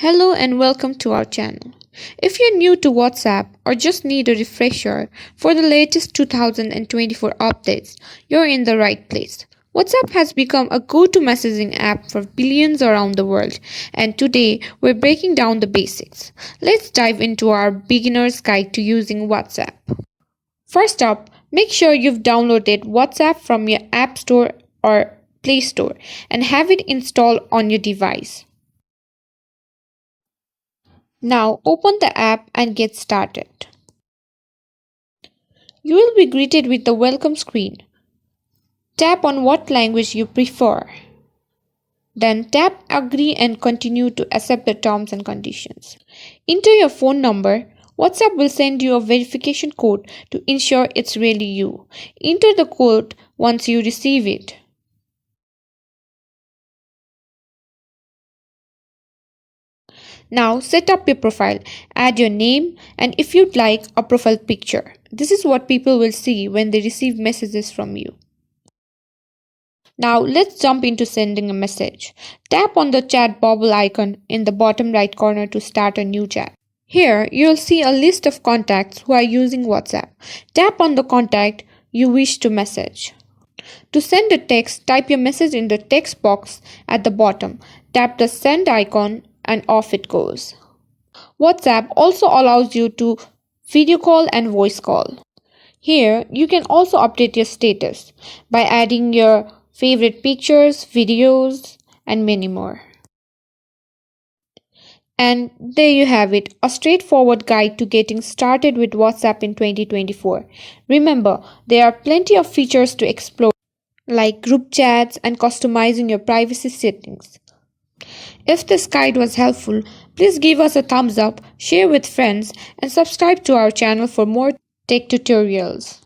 Hello and welcome to our channel. If you're new to WhatsApp or just need a refresher for the latest 2024 updates, you're in the right place. WhatsApp has become a go-to messaging app for billions around the world, and today we're breaking down the basics. Let's dive into our beginner's guide to using WhatsApp. First up, make sure you've downloaded WhatsApp from your App Store or Play Store and have it installed on your device. Now open the app and get started. You will be greeted with the welcome screen. Tap on what language you prefer. Then tap agree and continue to accept the terms and conditions. Enter your phone number. WhatsApp will send you a verification code to ensure it's really you. Enter the code once you receive it. Now set up your profile, add your name and if you'd like a profile picture. This is what people will see when they receive messages from you. Now let's jump into sending a message. Tap on the chat bubble icon in the bottom right corner to start a new chat. Here you'll see a list of contacts who are using WhatsApp. Tap on the contact you wish to message. To send a text, type your message in the text box at the bottom. Tap the send icon and off it goes. WhatsApp also allows you to video call and voice call. Here, you can also update your status by adding your favorite pictures, videos, and many more. And there you have it, a straightforward guide to getting started with WhatsApp in 2024. Remember, there are plenty of features to explore, like group chats and customizing your privacy settings. If this guide was helpful, please give us a thumbs up, share with friends, and subscribe to our channel for more tech tutorials.